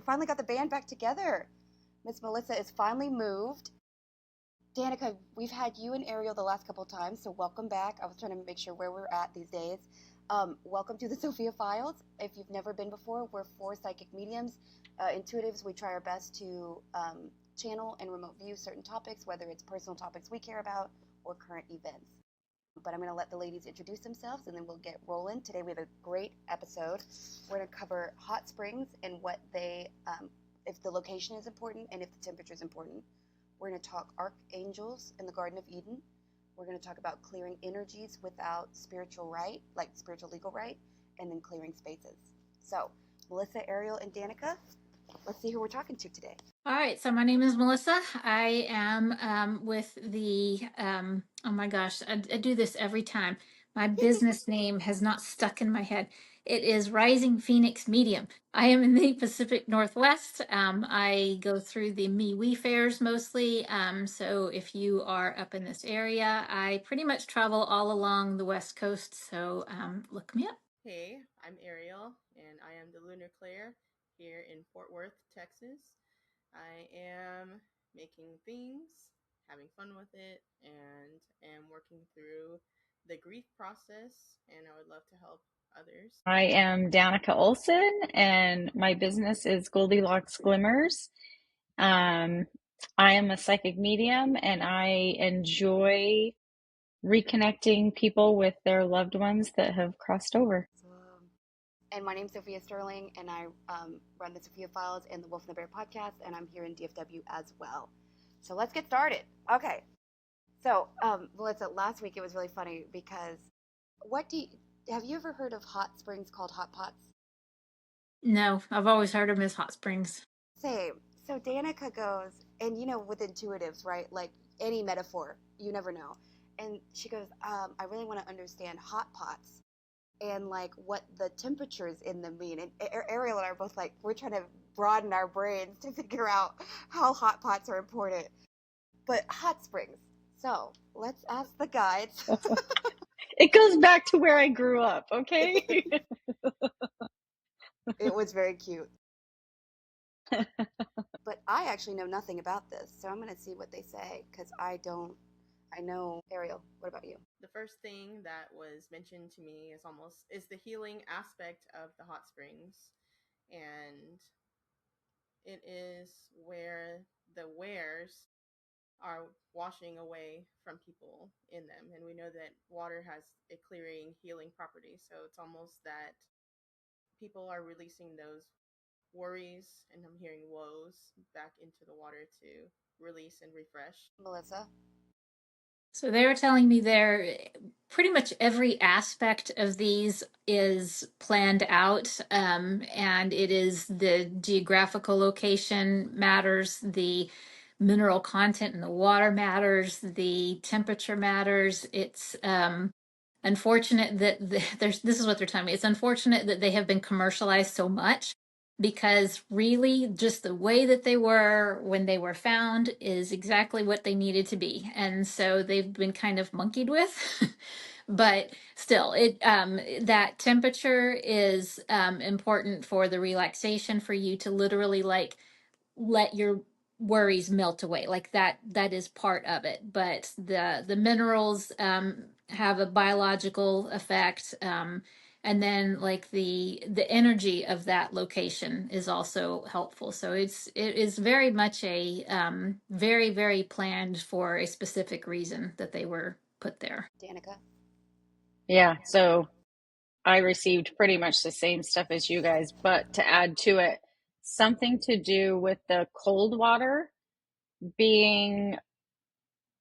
finally got the band back together. Miss Melissa is finally moved. Danica, we've had you and Ariel the last couple of times, so welcome back. I was trying to make sure where we're at these days. Welcome to the Sophia Files. If you've never been before, we're 4 psychic mediums, intuitives. We try our best to channel and remote view certain topics, whether it's personal topics we care about or current events. But I'm going to let the ladies introduce themselves, and then we'll get rolling. Today we have a great episode. We're going to cover hot springs and what they, if the location is important and if the temperature is important. We're going to talk archangels in the Garden of Eden. We're going to talk about clearing energies without spiritual right, like spiritual legal right, and then clearing spaces. So, Melissa, Ariel, and Danica, let's see who we're talking to today. All right, so my name is Melissa. I am with the, oh my gosh, I do this every time. My business name has not stuck in my head. It is Rising Phoenix Medium. I am in the Pacific Northwest. I go through the MeWe fairs mostly. So if you are up in this area, I pretty much travel all along the West Coast. So look me up. Hey, I'm Ariel, and I am the Lunar Claire here in Fort Worth, Texas. I am making things, having fun with it, and am working through the grief process, and I would love to help others. I am Danica Olson, and my business is Goldilocks Glimmers. I am a psychic medium, and I enjoy reconnecting people with their loved ones that have crossed over. And my name's Sophia Sterling, and I run the Sophia Files and the Wolf and the Bear podcast, and I'm here in DFW as well. So let's get started. Okay. So, Melissa, last week it was really funny because have you ever heard of hot springs called hot pots? No, I've always heard of them as hot springs. Same. So Danica goes, and with intuitives, right? Like any metaphor, you never know. And she goes, I really want to understand hot pots and like what the temperatures in them mean. And Ariel and I are both like, we're trying to broaden our brains to figure out how hot pots are important. But hot springs. So let's ask the guides. It goes back to where I grew up, okay? It was very cute. But I actually know nothing about this, so I'm going to see what they say because I know. Ariel, what about you? The first thing that was mentioned to me is the healing aspect of the hot springs, and it is where the wares are washing away from people in them. And we know that water has a clearing, healing property. So it's almost that people are releasing those worries, and I'm hearing woes, back into the water to release and refresh. Melissa? So they were telling me there pretty much every aspect of these is planned out, and it is the geographical location matters, the mineral content in the water matters, the temperature matters. It's unfortunate that this is what they're telling me. It's unfortunate that they have been commercialized so much because really just the way that they were when they were found is exactly what they needed to be. And so they've been kind of monkeyed with. But still, that temperature is important for the relaxation, for you to literally like let your worries melt away, like that is part of it. But the minerals have a biological effect, and then like the energy of that location is also helpful. So it is very much a very, very planned for a specific reason that they were put there. Danica? Yeah, so I received pretty much the same stuff as you guys, but to add to it, something to do with the cold water being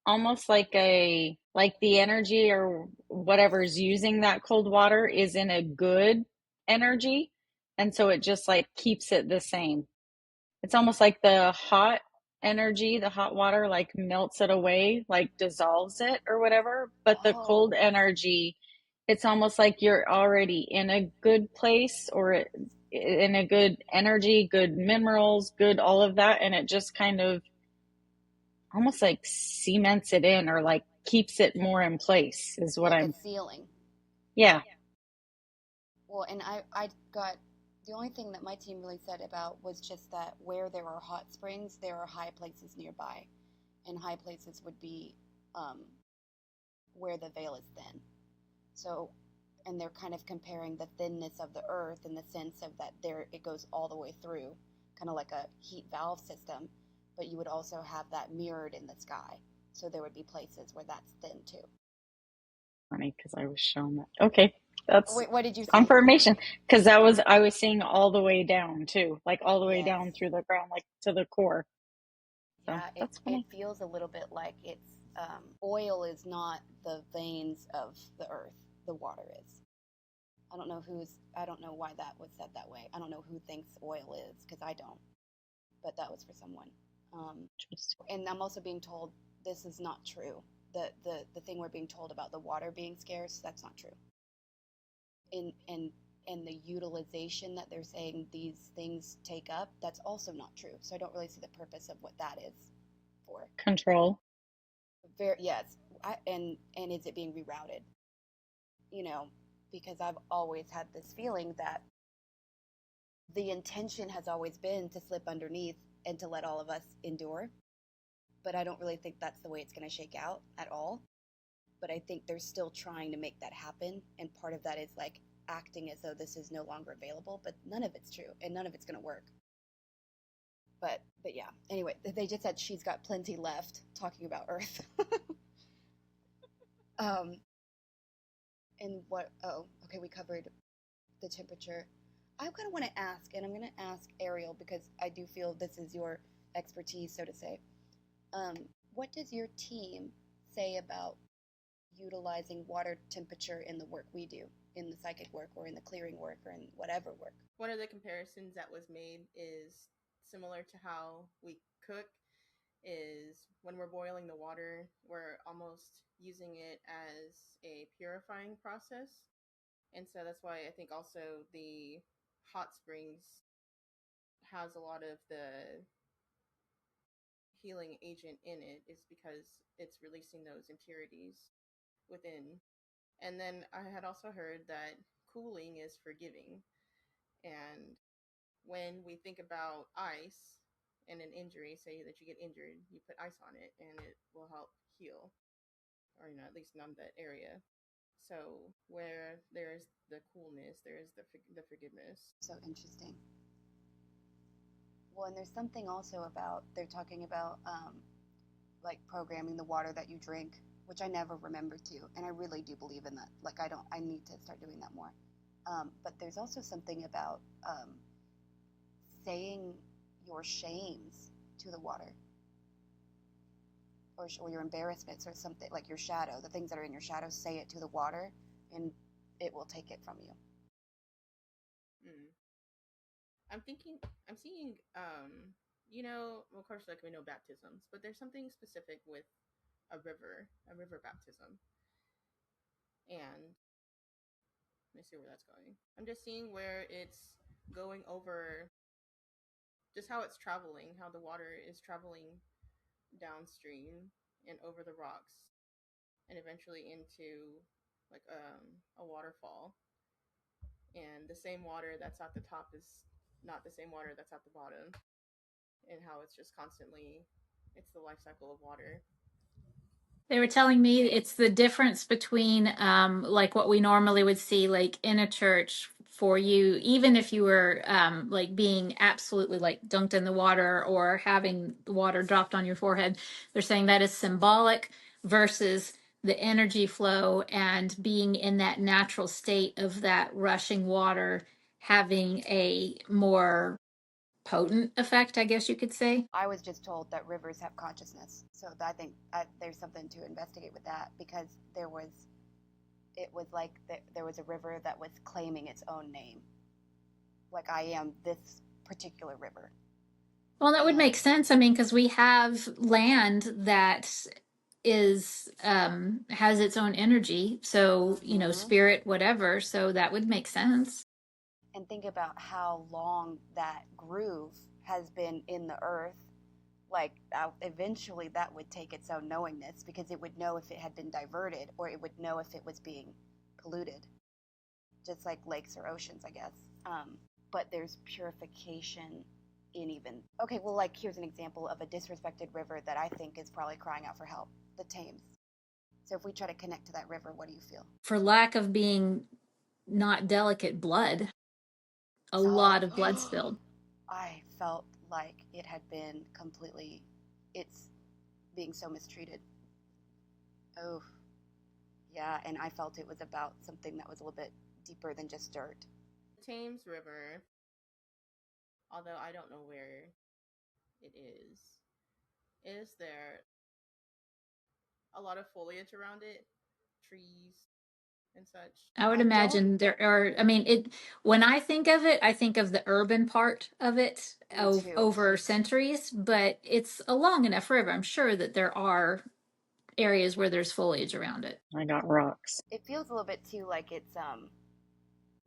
almost like the energy or whatever's using that cold water is in a good energy, and so it just like keeps it the same. It's almost like the hot energy, the hot water like melts it away, like dissolves it or whatever, but the cold energy, it's almost like you're already in a good place or in a good energy, good minerals, good all of that, and it just kind of almost like cements it in or like keeps it more in place is what like I'm a ceiling. Yeah. Well, and I got The only thing that my team really said about was just that where there are hot springs, there are high places nearby, and high places would be where the veil is thin. So, and they're kind of comparing the thinness of the earth in the sense of that there it goes all the way through, kind of like a heat valve system, but you would also have that mirrored in the sky. So there would be places where that's thin too. Funny, because I was shown that. Okay, that's Wait, what did you see? confirmation. Because I was seeing all the way down too, like all the way Yes. down through the ground, like to the core. So Yeah, that's it funny. feels a little bit like it's oil is not the veins of the earth, the water is. I don't know why that was said that way. I don't know who thinks oil is, because I don't, but that was for someone. And I'm also being told this is not true. The thing we're being told about the water being scarce, that's not true. And the utilization that they're saying these things take up, that's also not true. So I don't really see the purpose of what that is for. Control. Yes, and is it being rerouted? You know, because I've always had this feeling that the intention has always been to slip underneath and to let all of us endure. But I don't really think that's the way it's going to shake out at all. But I think they're still trying to make that happen. And part of that is like acting as though this is no longer available, but none of it's true and none of it's going to work. But yeah, anyway, they just said she's got plenty left talking about Earth. And okay, we covered the temperature. I kind of want to ask, and I'm going to ask Ariel because I do feel this is your expertise, so to say. What does your team say about utilizing water temperature in the work we do, in the psychic work or in the clearing work or in whatever work? One of the comparisons that was made is similar to how we cook, is when we're boiling the water, we're almost using it as a purifying process. And so that's why I think also the hot springs has a lot of the healing agent in it, is because it's releasing those impurities within. And then I had also heard that cooling is forgiving. And when we think about ice and an injury, say that you get injured, you put ice on it and it will help heal, or at least numb that area. So where there's the coolness, there's the forgiveness. So interesting. Well, and there's something also about they're talking about like programming the water that you drink, which I never remembered to, and I really do believe in that. Like I need to start doing that more. But there's also something about saying your shames to the water, or your embarrassments, or something like your shadow, the things that are in your shadow. Say it to the water, and it will take it from you. I'm seeing, of course, like we know baptisms, but there's something specific with a river baptism. And let me see where that's going. I'm just seeing where it's going over, just how it's traveling, how the water is traveling downstream and over the rocks, and eventually into like a waterfall. And the same water that's at the top is not the same water that's at the bottom, and how it's just constantly, it's the life cycle of water. They were telling me it's the difference between like what we normally would see like in a church for you, even if you were like being absolutely like dunked in the water or having water dropped on your forehead. They're saying that is symbolic versus the energy flow and being in that natural state of that rushing water having a more potent effect, I guess you could say. I was just told that rivers have consciousness, so I think there's something to investigate with that, because it was like there was a river that was claiming its own name, like I am this particular river. Well, that would make sense. I mean, because we have land that is has its own energy, so spirit, whatever. So that would make sense. And think about how long that groove has been in the earth. Like eventually that would take its own knowingness, because it would know if it had been diverted, or it would know if it was being polluted, just like lakes or oceans, I guess. but there's purification in even. Okay, well, like here's an example of a disrespected river that I think is probably crying out for help, the Thames. So if we try to connect to that river, what do you feel? For lack of being not delicate blood, a lot of blood spilled. I felt like it had been completely, it's being so mistreated. Oh, yeah, and I felt it was about something that was a little bit deeper than just dirt. The Thames River, although I don't know where it is there a lot of foliage around it, trees and such? I would I imagine there are, I mean, it, when I think of it, I think of the urban part of it too. over centuries, but it's a long enough river. I'm sure that there are areas where there's foliage around it. I got rocks. It feels a little bit too like it's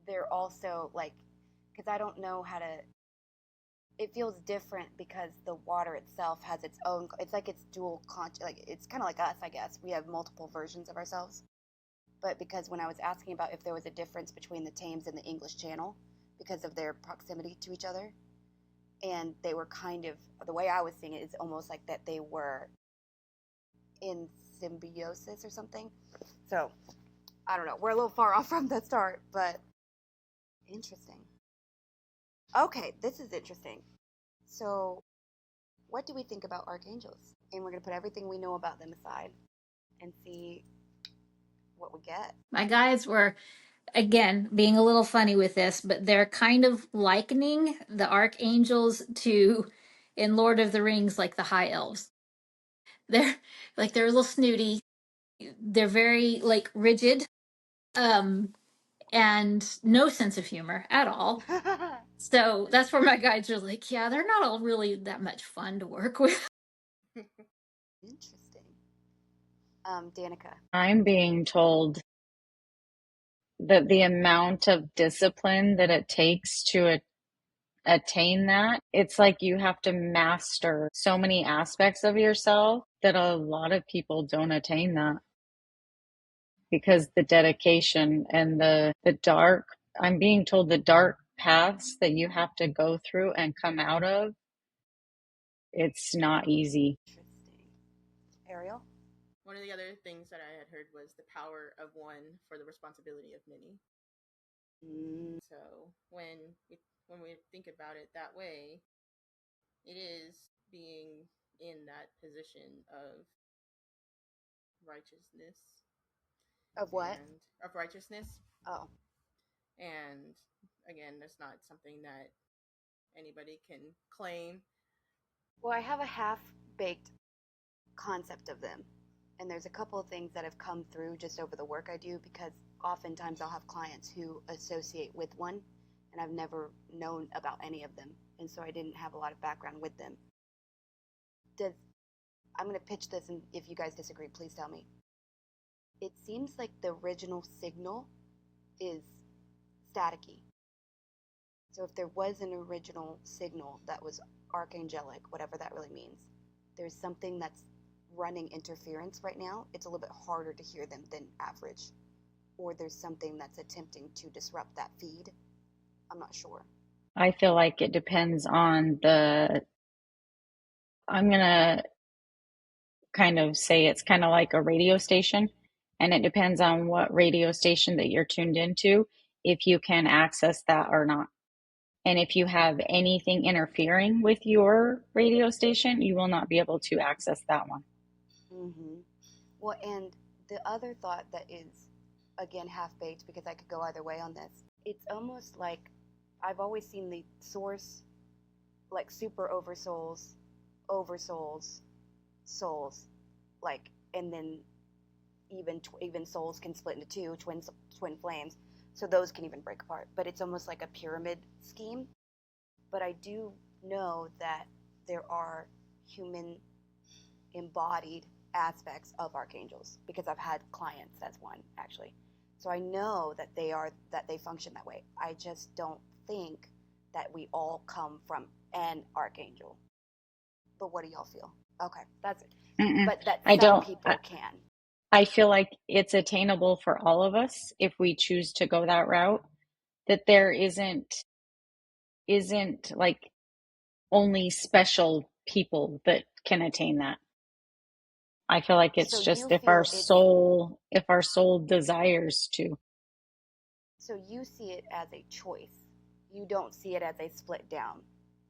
they're also like, because I don't know how to, it feels different because the water itself has its own, it's like it's dual like it's kind of like us, I guess. We have multiple versions of ourselves. But because when I was asking about if there was a difference between the Thames and the English Channel because of their proximity to each other, and they were kind of, the way I was seeing it is almost like that they were in symbiosis or something. So I don't know. We're a little far off from the start, but interesting. Okay, this is interesting. So, what do we think about archangels? And we're going to put everything we know about them aside and see what we get. My guides were, again, being a little funny with this, but they're kind of likening the archangels to, in Lord of the Rings, like the high elves. They're like, they're a little snooty. They're very like rigid, and no sense of humor at all. So that's where my guides are like, yeah, they're not all really that much fun to work with. Interesting. Danica. I'm being told that the amount of discipline that it takes to attain that, it's like you have to master so many aspects of yourself that a lot of people don't attain that because the dedication and the dark, I'm being told the dark paths that you have to go through and come out of, it's not easy. Interesting. Ariel? One of the other things that I had heard was the power of one for the responsibility of many. So when we think about it that way, it is being in that position of righteousness. Of what? Of righteousness. Oh. And again, that's not something that anybody can claim. Well, I have a half-baked concept of them. And there's a couple of things that have come through just over the work I do because oftentimes I'll have clients who associate with one and I've never known about any of them. And so I didn't have a lot of background with them. I'm going to pitch this, and if you guys disagree, please tell me. It seems like the original signal is staticky. So if there was an original signal that was archangelic, whatever that really means, there's something that's running interference right now. It's a little bit harder to hear them than average. Or there's something that's attempting to disrupt that feed. I'm not sure. I feel like it depends on I'm going to kind of say it's kind of like a radio station, and it depends on what radio station that you're tuned into, if you can access that or not. And if you have anything interfering with your radio station, you will not be able to access that one. Mm-hmm. Well, and the other thought that is, again, half-baked, because I could go either way on this, it's almost like I've always seen the source, like super oversouls, souls, like, and then even souls can split into two, twin flames, so those can even break apart. But it's almost like a pyramid scheme. But I do know that there are human embodied aspects of archangels because I've had clients as one actually. So I know that they function that way. I just don't think that we all come from an archangel. But what do y'all feel? Okay, that's it. But that some people can. I feel like it's attainable for all of us if we choose to go that route. That there isn't isn't like only special people that can attain that. I feel like it's So just you feel it's if our soul desires to. so you see it as a choice. You don't see it as a split down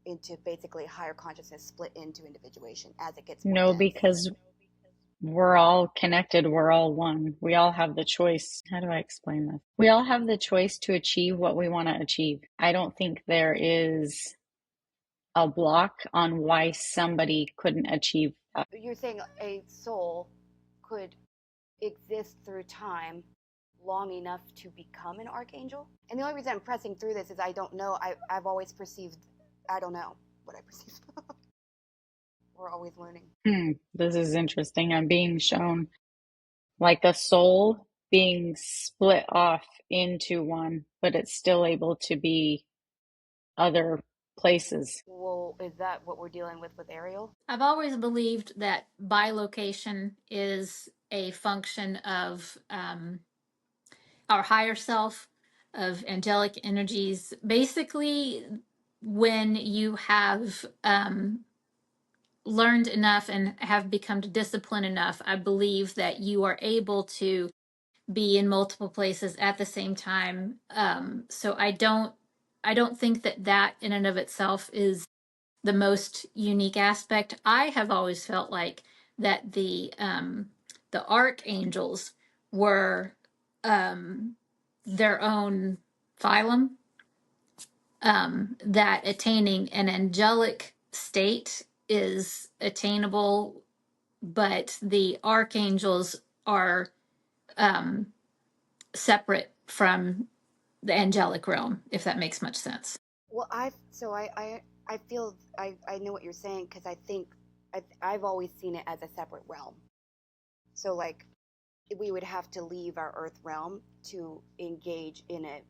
into basically higher consciousness split into individuation as it gets more No, dense. because we're all connected. We're all one. We all have the choice. How do I explain this? We all have the choice to achieve what we want to achieve. I don't think there is a block on why somebody couldn't achieve that. You're saying a soul could exist through time long enough to become an archangel? And the only reason I'm pressing through this is I don't know. I've always perceived, I don't know what I perceive. We're always learning. This is interesting. I'm being shown like a soul being split off into one, but it's still able to be other places. Well, is that what we're dealing with Ariel? I've always believed that bilocation is a function of our higher self, of angelic energies. Basically, when you have learned enough and have become disciplined enough, I believe that you are able to be in multiple places at the same time. So I don't think that that in and of itself is the most unique aspect. I have always felt like that the archangels were their own phylum, that attaining an angelic state is attainable, but the archangels are um, separate from the angelic realm, if that makes much sense. Well, I feel I know what you're saying because I think I've always seen it as a separate realm. So like we would have to leave our earth realm to engage in a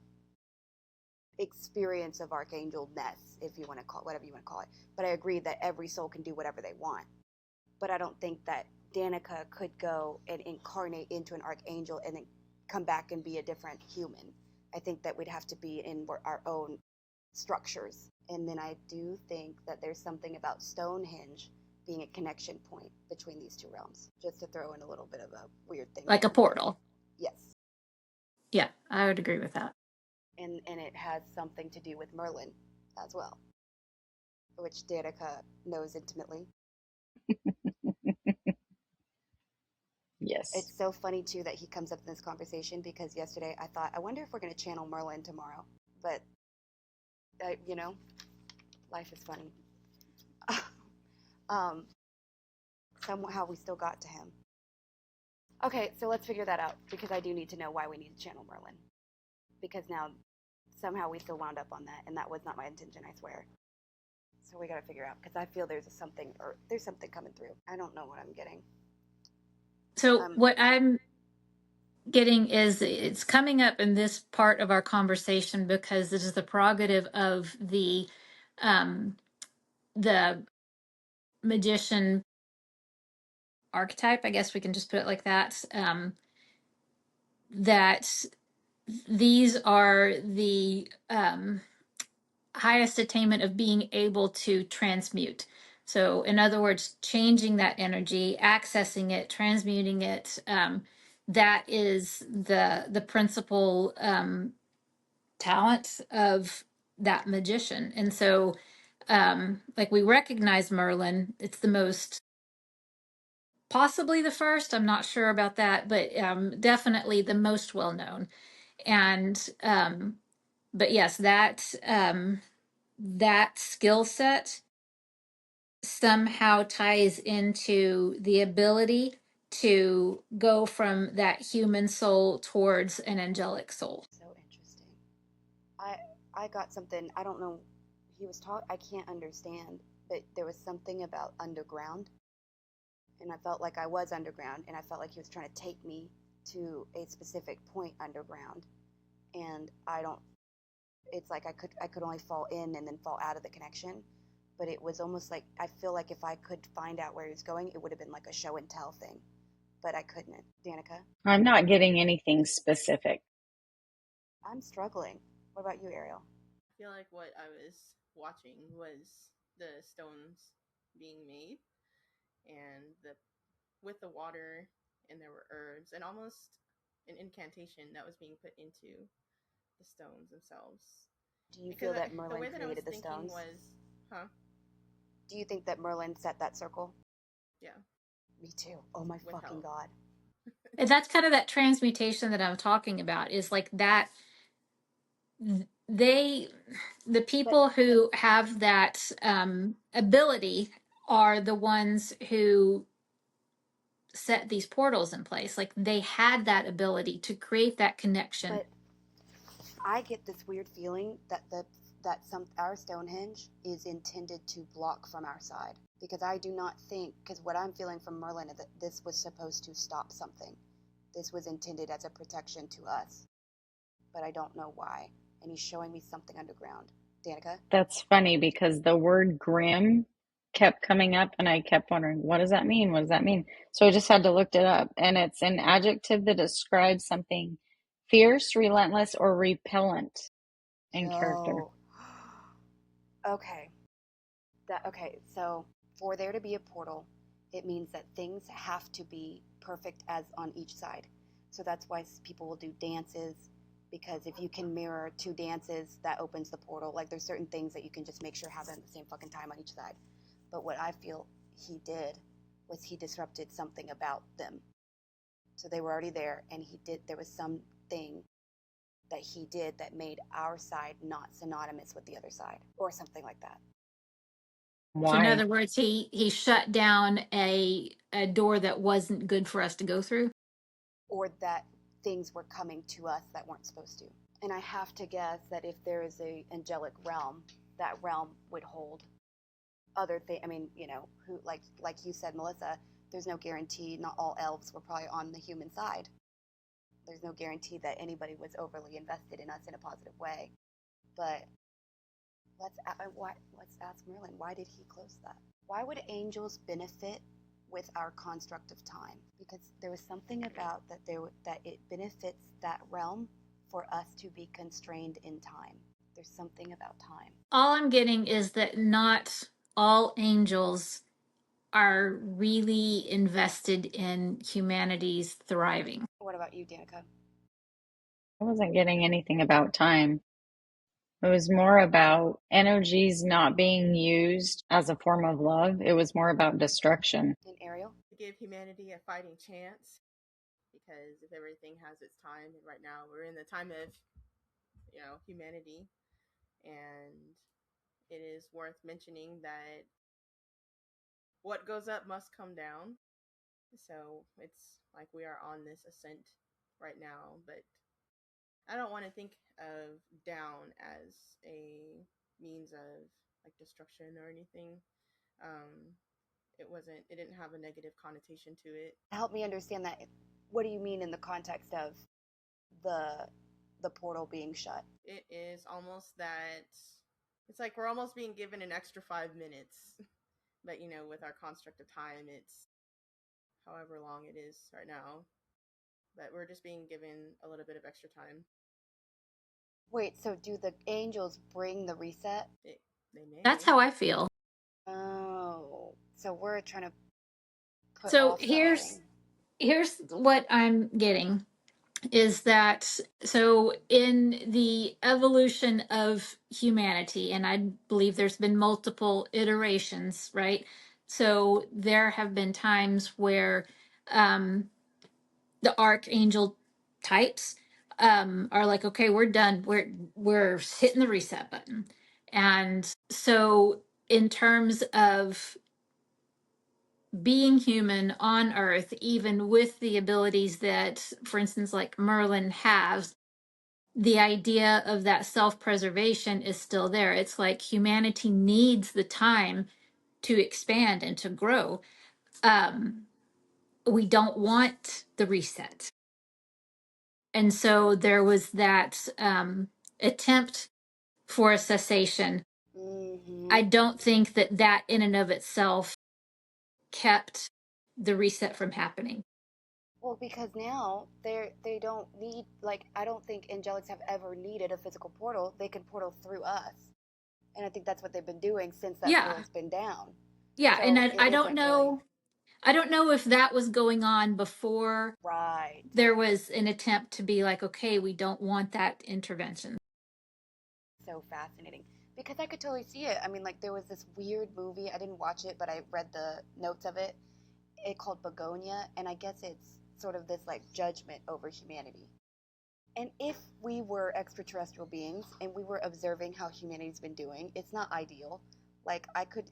experience of archangel-ness, if you want to call it whatever you want to call it. But I agree that every soul can do whatever they want. But I don't think that Danica could go and incarnate into an archangel and then come back and be a different human. I think that we'd have to be in our own structures. And then I do think that there's something about Stonehenge being a connection point between these two realms, just to throw in a little bit of a weird thing Like a there. portal. Yes. Yeah, I would agree with that. And it has something to do with Merlin as well, which Danica knows intimately. Yes. It's so funny too that he comes up in this conversation because yesterday I thought, I wonder if we're going to channel Merlin tomorrow. But, you know, life is funny. Somehow we still got to him. Okay, so let's figure that out because I do need to know why we need to channel Merlin. Because now somehow we still wound up on that, and that was not my intention, I swear. So we got to figure out because I feel there's something coming through. I don't know what I'm getting. So what I'm getting is it's coming up in this part of our conversation because this is the prerogative of the magician archetype. I guess we can just put it like that. That these are the highest attainment of being able to transmute. So, in other words, changing that energy, accessing it, transmuting it. That is the principal talent of that magician. And so, like we recognize Merlin, it's the most, possibly the first. I'm not sure about that, but definitely the most well known. And but yes, that skill set somehow ties into the ability to go from that human soul towards an angelic soul. So interesting. I got something. I don't know. He was taught. I can't understand, but there was something about underground, and I felt like I was underground, and I felt like he was trying to take me to a specific point underground, and I don't. It's like I could only fall in and then fall out of the connection, but it was almost like I feel like if I could find out where he was going, it would have been like a show and tell thing, but I couldn't. Danica, I'm not getting anything specific. I'm struggling. What about you, Ariel? feel like what I was watching was the stones being made, and the with the water, and there were herbs and almost an incantation that was being put into the stones themselves. Do you Because feel that the Merlin way that I was created the thinking stones? was, huh? Do you think that Merlin set that circle? Yeah, Me too. Oh my with fucking help. god. And that's kind of that transmutation that I'm talking about, is like that they, the But people who have that ability are the ones who set these portals in place. Like they had that ability to create that connection. but I get this weird feeling that our Stonehenge is intended to block from our side, because I do not think, because what I'm feeling from Merlin is that this was supposed to stop something. This was intended as a protection to us, but I don't know why. And he's showing me something underground. Danica? That's funny because the word grim kept coming up and I kept wondering, what does that mean? What does that mean? So I just had to look it up. And it's an adjective that describes something fierce, relentless, or repellent in character. Yo. Okay. Okay, so for there to be a portal, it means that things have to be perfect as on each side. So that's why people will do dances, because if you can mirror two dances, that opens the portal. Like there's certain things that you can just make sure happen at the same fucking time on each side. But what I feel he did was he disrupted something about them. So they were already there, and there was something that he did that made our side not synonymous with the other side, or something like that. So in Why? other words, he shut down a door that wasn't good for us to go through. Or that things were coming to us that weren't supposed to. And I have to guess that if there is a angelic realm, that realm would hold other things. I mean, who like you said, Melissa, there's no guarantee. Not all elves were probably on the human side. There's no guarantee that anybody was overly invested in us in a positive way. But let's ask Merlin, why did he close that? Why would angels benefit with our construct of time? Because there was something about that it benefits that realm for us to be constrained in time. There's something about time. All I'm getting is that not all angels are really invested in humanity's thriving. What about you, Danica? I wasn't getting anything about time. It was more about energies not being used as a form of love. It was more about destruction. And Ariel? To give humanity a fighting chance, because if everything has its time, and right now we're in the time of, humanity, and it is worth mentioning that what goes up must come down. So it's like we are on this ascent right now, but I don't want to think of down as a means of like destruction or anything. Um, it didn't have a negative connotation to it. Help me understand that. What do you mean in the context of the the portal being shut? It is almost that it's like we're almost being given an extra 5 minutes, but with our construct of time, it's however long it is right now. But we're just being given a little bit of extra time. Wait, so do the angels bring the reset? They may. That's how I feel. Oh, so we're trying to put So also. here's what I'm getting is that, so in the evolution of humanity, and I believe there's been multiple iterations, right? So there have been times where the archangel types are like, okay, we're done. We're hitting the reset button. And so in terms of being human on earth, even with the abilities that, for instance, like Merlin has, the idea of that self-preservation is still there. It's like humanity needs the time to expand and to grow. We don't want the reset. And so there was that attempt for a cessation. Mm-hmm. I don't think that that in and of itself kept the reset from happening. Well, because now they don't need, like, I don't think angelics have ever needed a physical portal. They can portal through us. And I think that's what they've been doing since that Yeah. portal's been down. Yeah. And So it I don't isn't really know. I don't know if that was going on before right. there was an attempt to be like, okay, we don't want that intervention. So fascinating. Because I could totally see it. I mean, like, there was this weird movie. I didn't watch it, but I read the notes of it. It called Begonia, and I guess it's sort of this like judgment over humanity. And if we were extraterrestrial beings and we were observing how humanity's been doing, it's not ideal. Like I could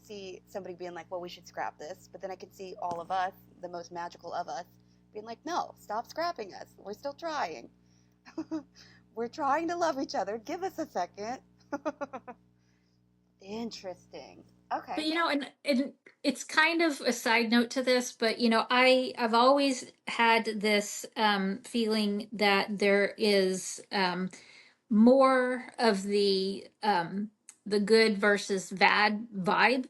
see somebody being like, "Well, we should scrap this," but then I could see all of us, the most magical of us, being like, "No, stop scrapping us. We're still trying. We're trying to love each other. Give us a second." Interesting. But Okay. and it's kind of a side note to this, but I've always had this feeling that there is more of the good versus bad vibe,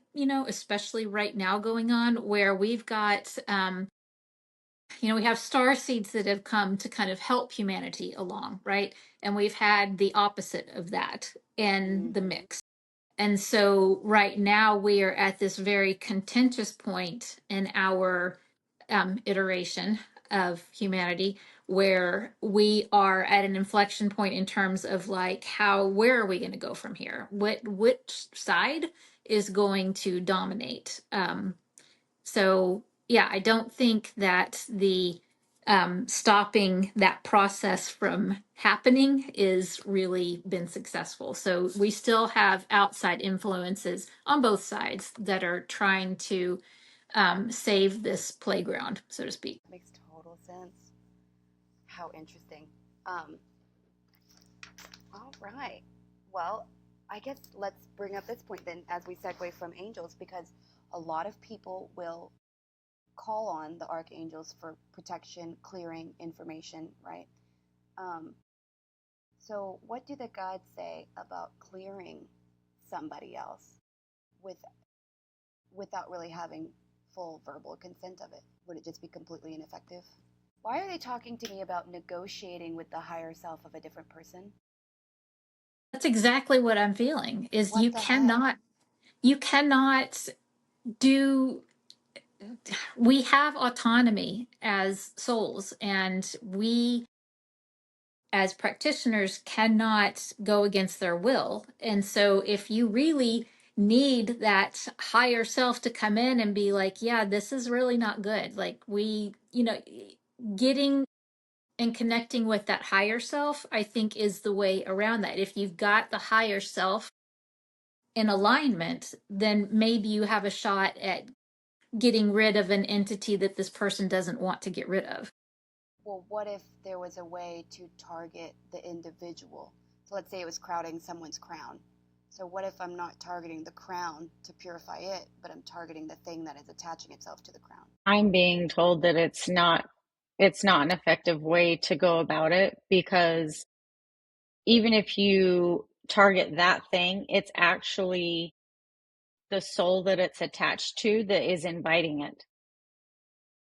especially right now going on, where we've got we have star seeds that have come to kind of help humanity along, right? And we've had the opposite of that in the Mm-hmm. mix. And so right now we are at this very contentious point in our iteration of humanity where we are at an inflection point in terms of like where are we going to go from here? Which side is going to dominate? So yeah, I don't think that the stopping that process from happening is really been successful. So we still have outside influences on both sides that are trying to save this playground, so to speak. Makes total sense. How interesting. Um, all right. Well, I guess let's bring up this point then as we segue from angels because a lot of people will call on the archangels for protection, clearing information, right? Um, so, what do the guides say about clearing somebody else with without really having full verbal consent of it? Would it just be completely ineffective? Why are they talking to me about negotiating with the higher self of a different person? That's exactly what I'm feeling is What the heck? you cannot do we have autonomy as souls and we as practitioners cannot go against their will. And so if you really need that higher self to come in and be like, yeah, this is really not good. Like getting and connecting with that higher self, I think is the way around that. If you've got the higher self in alignment, then maybe you have a shot at getting rid of an entity that this person doesn't want to get rid of. Well, what if there was a way to target the individual? So let's say it was crowding someone's crown. So what if I'm not targeting the crown to purify it, but I'm targeting the thing that is attaching itself to the crown? I'm being told that it's not an effective way to go about it because even if you target that thing, it's actually the soul that it's attached to that is inviting it.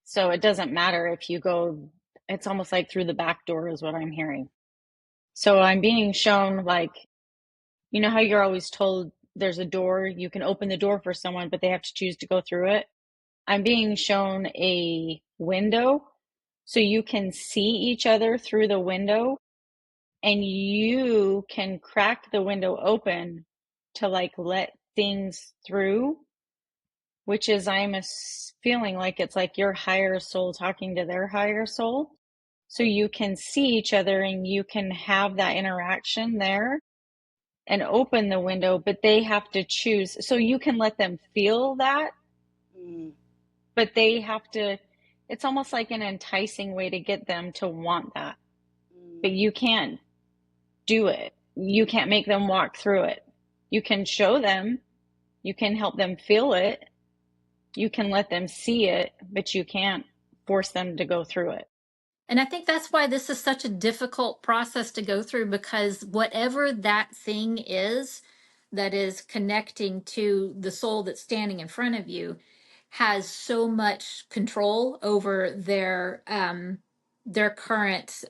So it doesn't matter if you go, it's almost like through the back door is what I'm hearing. So I'm being shown like, you know how you're always told there's a door, you can open the door for someone, but they have to choose to go through it. I'm being shown a window so you can see each other through the window and you can crack the window open to like let things through, which is I'm feeling like it's like your higher soul talking to their higher soul. So you can see each other and you can have that interaction there and open the window, but they have to choose. So you can let them feel that, Mm, but they have to, it's almost like an enticing way to get them to want that. But mm, you can't do it. You can't make them walk through it. You can show them, you can help them feel it, you can let them see it, but you can't force them to go through it. And I think that's why this is such a difficult process to go through because whatever that thing is that is connecting to the soul that's standing in front of you, has so much control over their current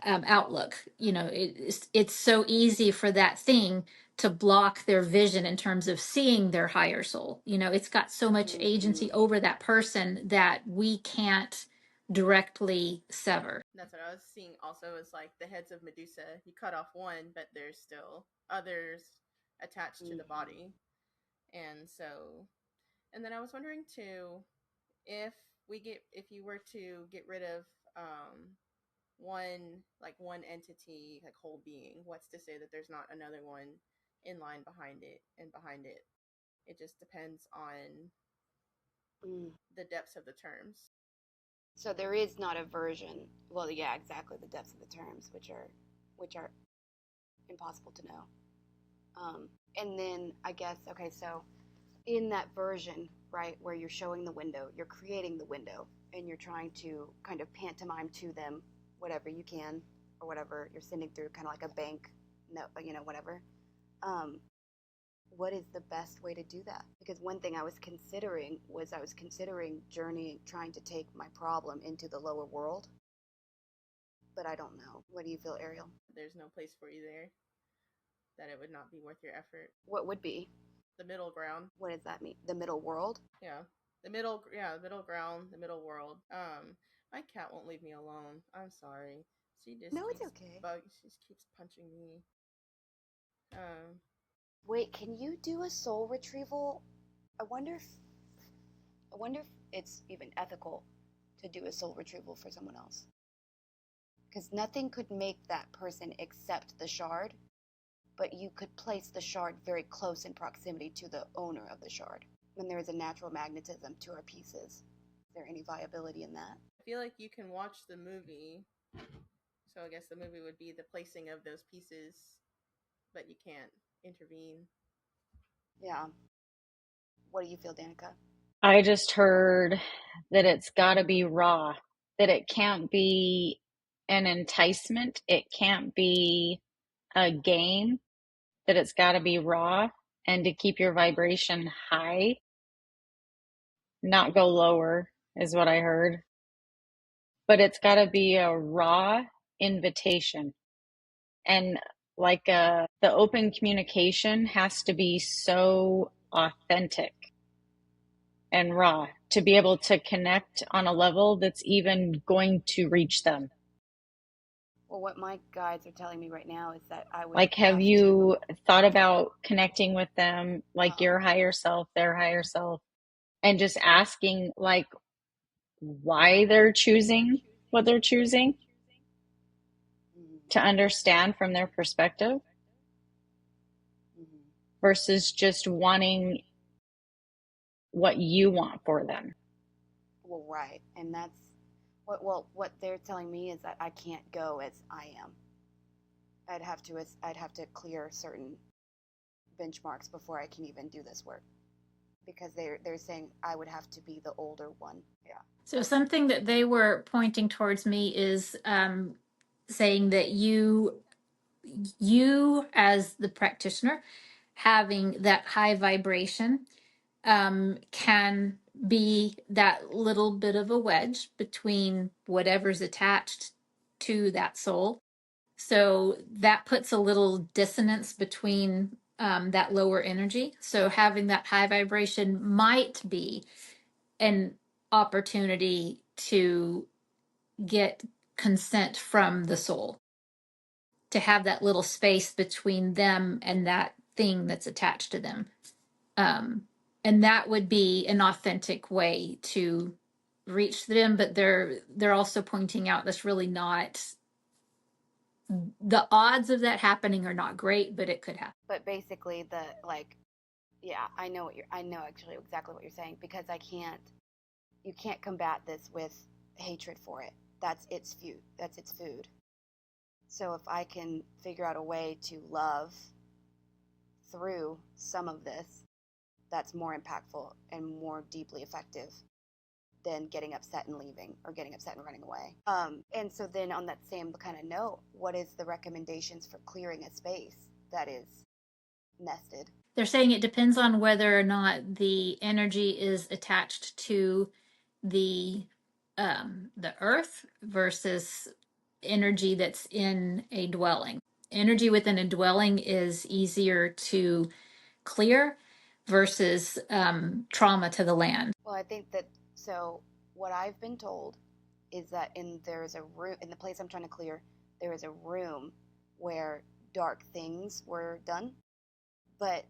outlook. You know, it's so easy for that thing to block their vision in terms of seeing their higher soul. You know, it's got so much agency over that person that we can't directly sever. That's what I was seeing also, is like the heads of Medusa. You cut off one, but there's still others attached to the body. And so, and then I was wondering too, if if you were to get rid of one entity, like whole being, what's to say that there's not another one in line behind it, and behind it, it just depends on the depths of the terms. So there is not a version. Well, yeah, exactly, the depths of the terms, which are impossible to know. And then I guess, okay, so in that version, right, where you're showing the window, you're creating the window, and you're trying to kind of pantomime to them whatever you can, or whatever you're sending through, kind of like a bank note, whatever. What is the best way to do that? Because one thing I was considering journeying, trying to take my problem into the lower world, but I don't know. What do you feel, Ariel? There's no place for you there. That it would not be worth your effort. What would be? The middle ground. What does that mean? The middle world? Yeah. The middle ground, the middle world. My cat won't leave me alone. I'm sorry. She just No, it's okay. She just keeps punching me. Wait, can you do a soul retrieval? I wonder if it's even ethical to do a soul retrieval for someone else. Because nothing could make that person accept the shard, but you could place the shard very close in proximity to the owner of the shard. And there is a natural magnetism to our pieces. Is there any viability in that? I feel like you can watch the movie. So I guess the movie would be the placing of those pieces, but you can't intervene. Yeah. What do you feel, Danica? I just heard that it's got to be raw, that it can't be an enticement, it can't be a game, that it's got to be raw, and to keep your vibration high, not go lower, is what I heard. But it's got to be a raw invitation. And like the open communication has to be so authentic and raw to be able to connect on a level that's even going to reach them. Well, what my guides are telling me right now is that I would like, have you thought about connecting with them, like your higher self, their higher self, and just asking like why they're choosing what they're choosing, to understand from their perspective, versus just wanting what you want for them. Well, right. And that's what they're telling me is that I can't go as I am. I'd have to clear certain benchmarks before I can even do this work, because they're saying I would have to be the older one. Yeah. So something that they were pointing towards me is saying that you as the practitioner having that high vibration can be that little bit of a wedge between whatever's attached to that soul. So that puts a little dissonance between that lower energy. So having that high vibration might be an opportunity to get consent from the soul, to have that little space between them and that thing that's attached to them. And that would be an authentic way to reach them, but they're also pointing out that's really not, the odds of that happening are not great, but it could happen. But basically, yeah, I know actually exactly what you're saying, because you can't combat this with hatred for it. That's its food. So if I can figure out a way to love through some of this, that's more impactful and more deeply effective than getting upset and leaving, or getting upset and running away. And so then on that same kind of note, what is the recommendations for clearing a space that is nested? They're saying it depends on whether or not the energy is attached to the earth versus energy that's in a dwelling. Energy within a dwelling is easier to clear versus trauma to the land. Well, I think that, so what I've been told is that there is a room in the place I'm trying to clear. There is a room where dark things were done, but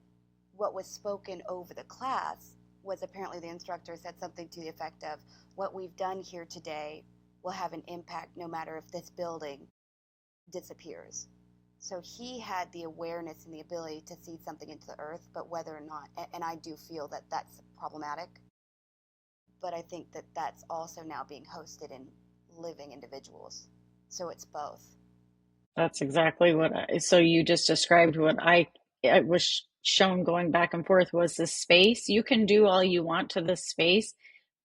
what was spoken over the class was apparently the instructor said something to the effect of, what we've done here today will have an impact no matter if this building disappears. So he had the awareness and the ability to see something into the earth, but whether or not, and I do feel that that's problematic, but I think that that's also now being hosted in living individuals. So it's both. That's exactly so you just described what I was shown going back and forth was the space. You can do all you want to the space,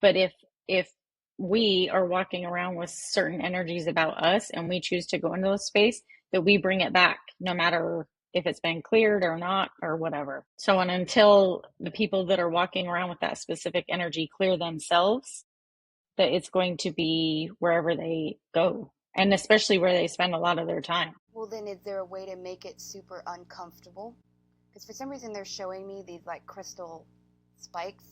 but if we are walking around with certain energies about us and we choose to go into the space, that we bring it back, no matter if it's been cleared or not or whatever. So and until the people that are walking around with that specific energy clear themselves, that it's going to be wherever they go, and especially where they spend a lot of their time. Well, then is there a way to make it super uncomfortable? Because for some reason they're showing me these like crystal spikes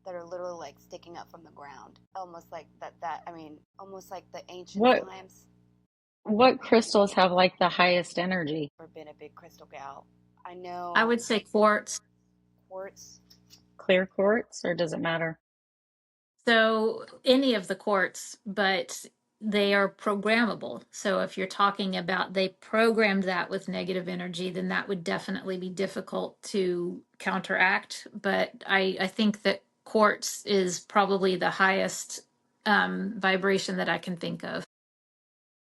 that are literally like sticking up from the ground, almost like almost like the ancient times. What crystals have like the highest energy? I've been a big crystal gal. I know. I would say quartz. Quartz. Clear quartz, or does it matter? So any of the quartz, but they are programmable. So if you're talking about they programmed that with negative energy, then that would definitely be difficult to counteract. But I think that quartz is probably the highest vibration that I can think of.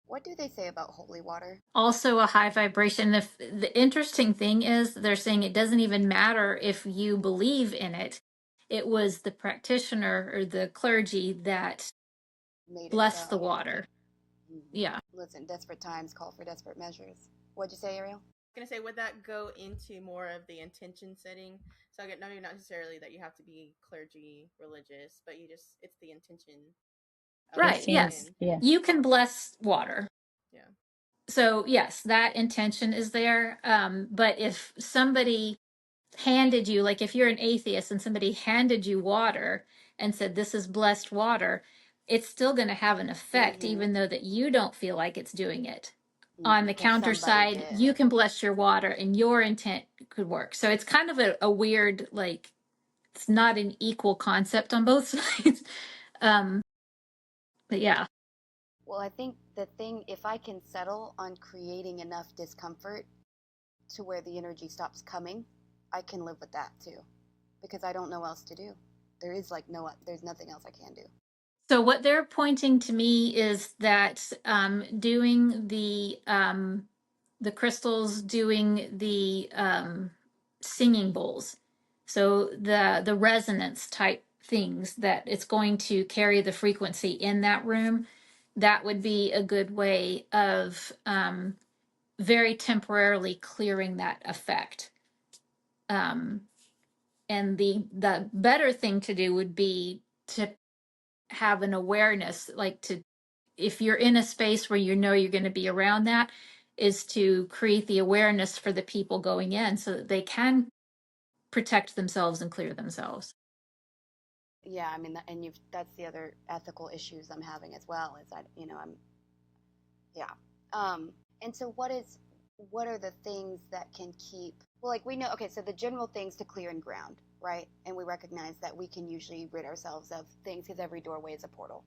What do they say about holy water? Also a high vibration. The interesting thing is they're saying it doesn't even matter if you believe in it. It was the practitioner or the clergy that blessed the water. Mm-hmm. Yeah. Listen, desperate times call for desperate measures. What'd you say, Ariel? I was gonna say, would that go into more of the intention setting? So not necessarily that you have to be clergy religious, but it's the intention. Right. Yes. Yeah. You can bless water. Yeah. So yes, that intention is there. But if somebody handed you, like if you're an atheist and somebody handed you water and said, this is blessed water, it's still going to have an effect, even though that you don't feel like it's doing it. On the counter side, you can bless your water and your intent could work. So it's kind of a weird, like, it's not an equal concept on both sides. But yeah. Well, I think the thing, if I can settle on creating enough discomfort to where the energy stops coming, I can live with that too, because I don't know what else to do. There's nothing else I can do. So what they're pointing to me is that doing the crystals, doing the singing bowls, so the resonance type things, that it's going to carry the frequency in that room. That would be a good way of very temporarily clearing that effect. And the better thing to do would be to have an awareness, like to, if you're in a space where you know you're going to be around that, is to create the awareness for the people going in so that they can protect themselves and clear themselves. Yeah, I mean, and that's the other ethical issues I'm having as well, is that, and so what are the things that can keep, well, like we know, okay, so the general things to clear and ground, right? And we recognize that we can usually rid ourselves of things because every doorway is a portal.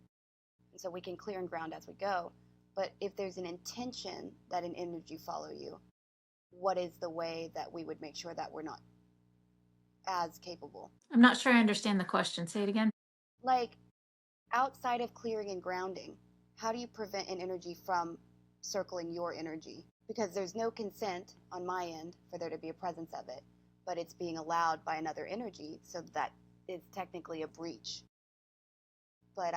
And so we can clear and ground as we go. But if there's an intention that an energy follow you, what is the way that we would make sure that we're not as capable? I'm not sure I understand the question. Say it again. Like, outside of clearing and grounding, how do you prevent an energy from circling your energy? Because there's no consent on my end for there to be a presence of it, but it's being allowed by another energy, so that is technically a breach. But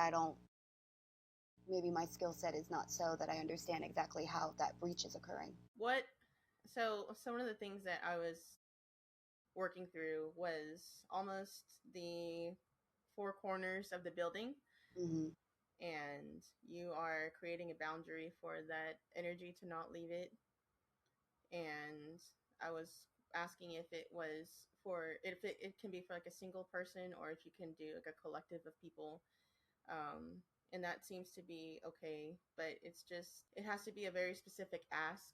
maybe my skill set is not so that I understand exactly how that breach is occurring. So one of the things that I was working through was almost the four corners of the building. Mm-hmm. And you are creating a boundary for that energy to not leave it. And I was asking if it was for, if it can be for like a single person, or if you can do like a collective of people. And that seems to be okay, but it's just, it has to be a very specific ask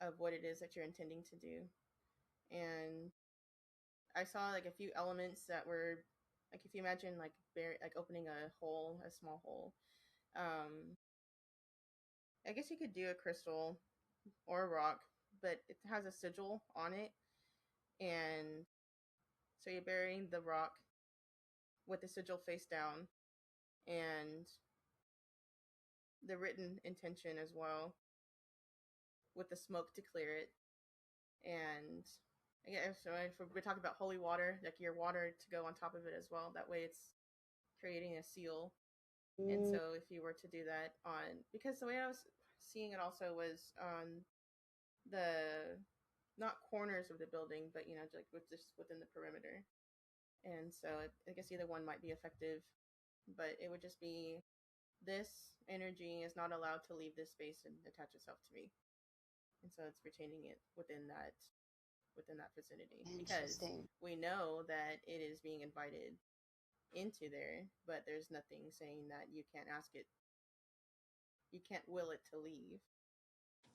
of what it is that you're intending to do. And I saw like a few elements that were like, if you imagine like like opening a hole, a small hole. I guess you could do a crystal or a rock, but it has a sigil on it. And so you're burying the rock with the sigil face down, and the written intention as well, with the smoke to clear it. And yeah, so if we're talking about holy water, like your water to go on top of it as well. That way it's creating a seal. And so if you were to do that on, because the way I was seeing it also was on the, not corners of the building, but like just within the perimeter. And so I guess either one might be effective, but it would just be, this energy is not allowed to leave this space and attach itself to me. And so it's retaining it within that vicinity, because we know that it is being invited into there, but there's nothing saying that you can't ask it, you can't will it to leave.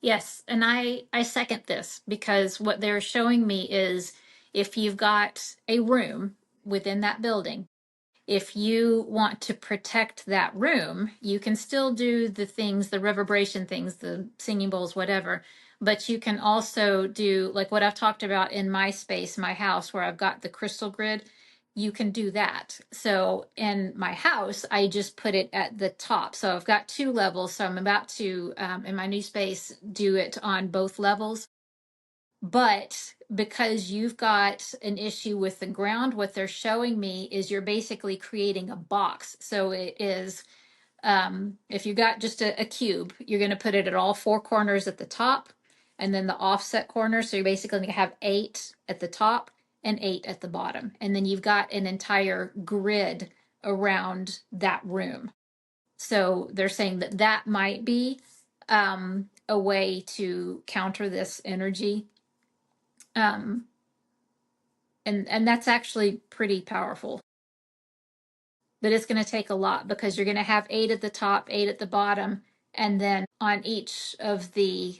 Yes, and I second this, because what they're showing me is, if you've got a room within that building, if you want to protect that room, you can still do the things, the reverberation things, the singing bowls, whatever. But you can also do like what I've talked about in my space, my house, where I've got the crystal grid. You can do that. So in my house, I just put it at the top. So I've got two levels. So I'm about to, in my new space, do it on both levels. But because you've got an issue with the ground, what they're showing me is you're basically creating a box. So it is, if you got just a cube, you're going to put it at all four corners at the top, and then the offset corners. So you're basically going to have 8 at the top and 8 at the bottom. And then you've got an entire grid around that room. So they're saying that that might be a way to counter this energy. Um, and that's actually pretty powerful, but it's going to take a lot, because you're going to have 8 at the top, 8 at the bottom, and then on each of the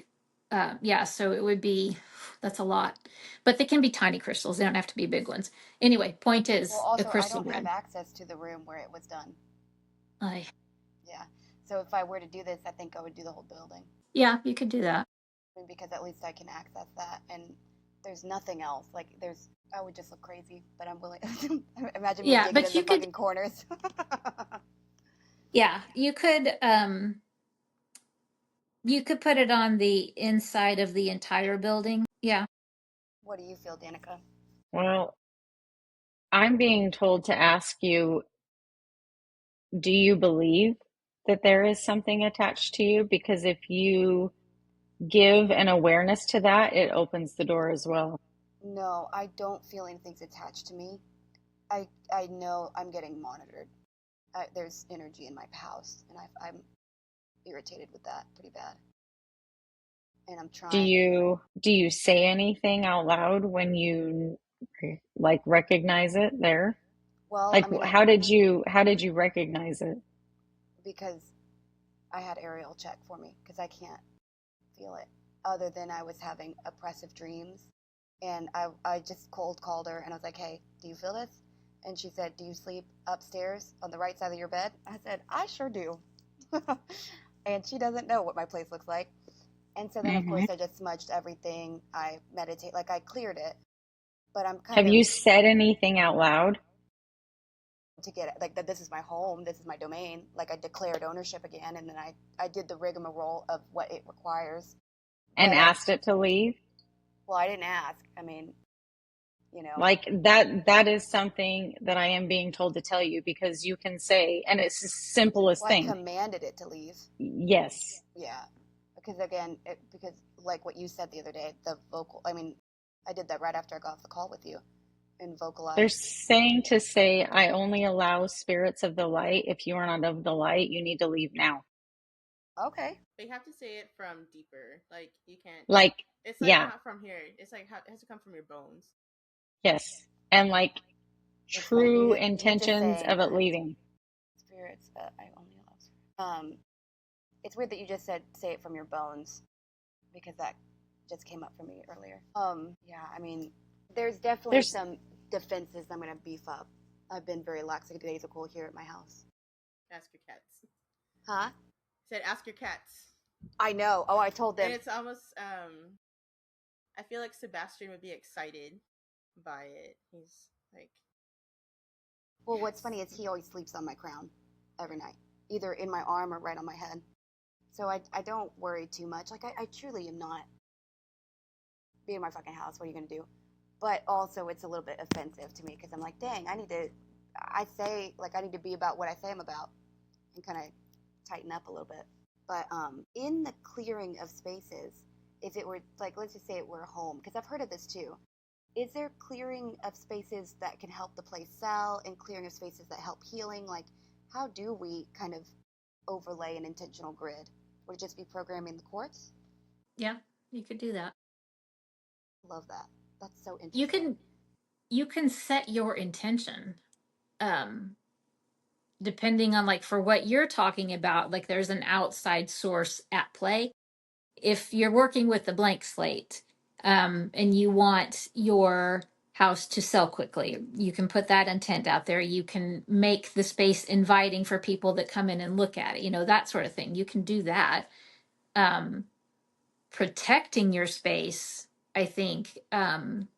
yeah, so it would be, that's a lot, but they can be tiny crystals, they don't have to be big ones. Anyway, point Well, is a also, I crystal don't have grid. access to the room where it was done. I Yeah. So if I were to do this, I think I would do the whole building. Yeah, you could do that. I mean, because at least I can access that, and there's nothing else. Like, I would just look crazy, but I'm willing. Imagine me Yeah, digging but in the you could, fucking corners. yeah, you could put it on the inside of the entire building. Yeah. What do you feel, Danica? Well, I'm being told to ask you, do you believe that there is something attached to you? Because if you give an awareness to that, it opens the door as well. No, I don't feel anything's attached to me. I know I'm getting monitored. There's energy in my house, and I'm irritated with that pretty bad. And I'm Do trying. you say anything out loud when you like recognize it there? Well, Like I mean, how did you recognize it? because I had Ariel check for me because I can't feel it. Other than I was having oppressive dreams, and I just cold called her and I was like, "Hey, do you feel this?" And she said, "Do you sleep upstairs on the right side of your bed?" I said, "I sure do." And she doesn't know what my place looks like. And so then, of Hmm. course, I just smudged everything. I meditate, like I cleared it, but I'm kind Have of you said anything out loud to get it, like that this is my home, this is my domain. Like I declared ownership again, and then I did the rigmarole of what it requires. and But asked it to leave? well, I didn't ask. I mean, you know, Like that is something that I am being told to tell you, because you can say, and it's the simplest well, I thing. commanded it to leave. Yes. Yeah, because again, because like what you said the other day, the vocal. I mean, I did that right after I got off the call with you and They're vocalized. saying to say, I only allow spirits of the light. If you are not of the light, you need to leave now. Okay. But you have to say it from deeper. Like you can't. Like, It's like yeah, not from here. It's like it has to come from your bones. yes. And like It's funny. true You just intentions saying of it that leaving. spirits. I only allow. It's weird that you just said say it from your bones because that just came up for me earlier. Yeah. I mean, there's definitely There's, some defenses I'm gonna beef up. I've been very lackadaisical here at my house. Ask your cats. Huh? Said ask your cats. I know. Oh, I told them. And it's almost I feel like Sebastian would be excited by it. He's like, Well, what's yes. funny is he always sleeps on my crown every night, either in my arm or right on my head. So I don't worry too much. Like, I truly am not be in my fucking house. What are you going to do? But also, it's a little bit offensive to me because I'm like, dang, I need to be about what I say I'm about and kind of tighten up a little bit. But in the clearing of spaces, if it were, like, let's just say it were a home, because I've heard of this too. Is there clearing of spaces that can help the place sell and clearing of spaces that help healing? Like, how do we kind of overlay an intentional grid? Would it just be programming the quartz? Yeah, you could do that. Love that. That's so You interesting. can set your intention. Depending on, like, for what you're talking about, like there's an outside source at play. If you're working with a blank slate, and you want your house to sell quickly, you can put that intent out there. You can make the space inviting for people that come in and look at it, that sort of thing. You can do that. Protecting your space, I think,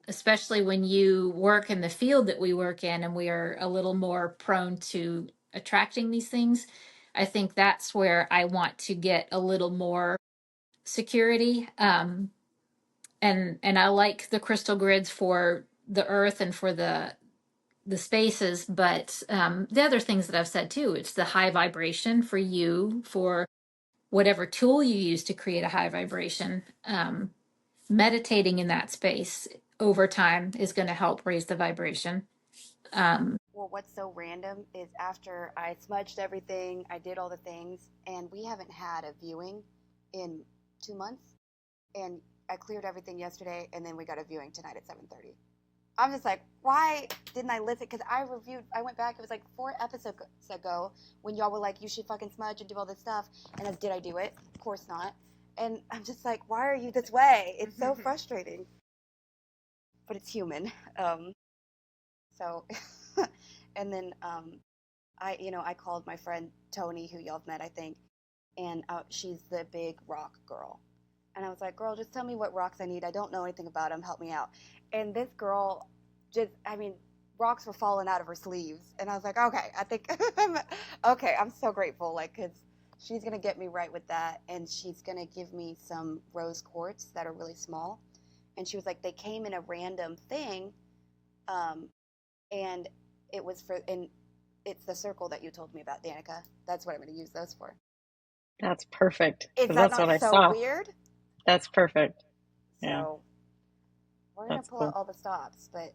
especially when you work in the field that we work in and we are a little more prone to attracting these things, I think that's where I want to get a little more security. And I like the crystal grids for the earth and for the spaces, but the other things that I've said too, it's the high vibration for you, for whatever tool you use to create a high vibration. Meditating in that space over time is going to help raise the vibration. Well, what's so random is after I smudged everything, I did all the things, and we haven't had a viewing in 2 months. And I cleared everything yesterday, and then we got a viewing tonight at 7:30. I'm just like, why didn't I listen? Because I went back, it was like 4 episodes ago when y'all were like, you should fucking smudge and do all this stuff. And did I do it? Of course not. And I'm just like, why are you this way? It's so frustrating. But it's human. So, and then I called my friend Tony, who y'all have met, I think, and she's the big rock girl. And I was like, girl, just tell me what rocks I need. I don't know anything about them. Help me out. And this girl rocks were falling out of her sleeves. And I was like, okay, I think, okay, I'm so grateful. Like, because she's going to get me right with that. And she's going to give me some rose quartz that are really small. And she was like, they came in a random thing. And it's the circle that you told me about, Danica. That's what I'm going to use those for. that's perfect. Is Because that that's what not I so saw. weird? That's perfect. Yeah, So we're gonna that's pull out cool. all the stops, but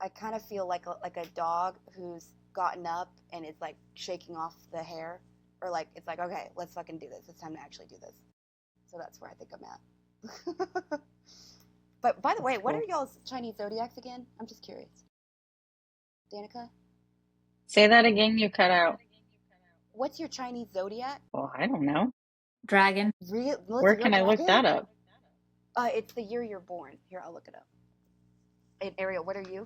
I kind of feel like a dog who's gotten up and is like shaking off the hair, or like it's like, okay, let's fucking do this. It's time to actually do this. So that's where I think I'm at. But by the way, That's what cool. are y'all's Chinese zodiacs again? I'm just curious. Danica, Say that again, you cut out. what's your Chinese zodiac? Well, I don't know. Dragon. Melissa, Where you're a can I look that dragon? up? It's the year you're born. Here, I'll look it up. And Ariel, what are you?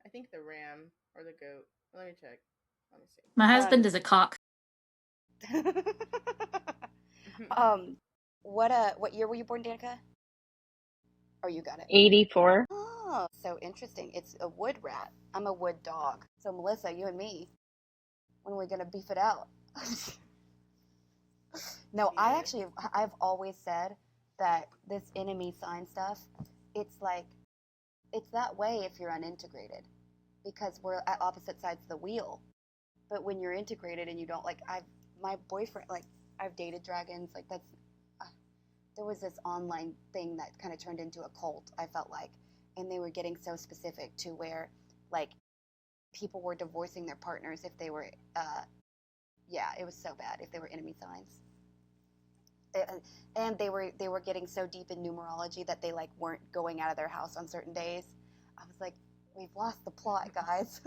I think the ram or the goat. Let me check. Let me see. My husband Um, is a cock. um, what year were you born, Danica? Oh, you got it. 84. Oh, so interesting. It's a wood rat. I'm a wood dog. So Melissa, you and me, when are we gonna beef it out? No, I've always said that this enemy sign stuff, it's like, it's that way if you're unintegrated, because we're at opposite sides of the wheel. But when you're integrated and you don't, like, my boyfriend, like, I've dated dragons, like, uh, there was this online thing that kind of turned into a cult, I felt like, and they were getting so specific to where like people were divorcing their partners if they were yeah, it was so bad if they were enemy signs. And they were getting so deep in numerology that they like weren't going out of their house on certain days. I was like, we've lost the plot, guys.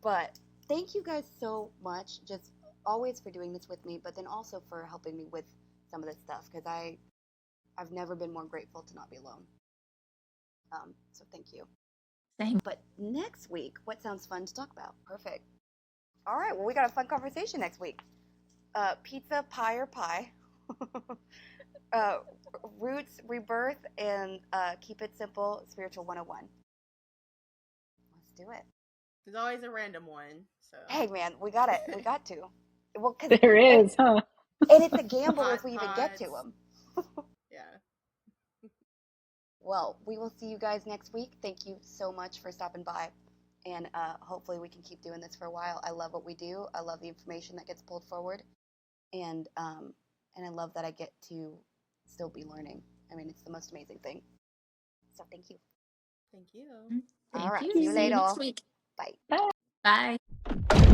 But thank you guys so much, just always for doing this with me, but then also for helping me with some of this stuff, because I've never been more grateful to not be alone. So thank you. Same. But next week, what sounds fun to talk about? Perfect. All right, well, we got a fun conversation next week. Pizza, pie, or pie. Roots, rebirth, and keep it simple, spiritual 101. Let's do it. There's always a random one. So Hey, man, we got it. We got to. Well, cause There is, huh? and it's a gamble Hot if we even get to pots. them. Yeah. Well, we will see you guys next week. Thank you so much for stopping by. And hopefully we can keep doing this for a while. I love what we do. I love the information that gets pulled forward. And I love that I get to still be learning. I mean, it's the most amazing thing. So thank you. Thank you. Thank All right. you. See you See you later. next week. Bye. Bye.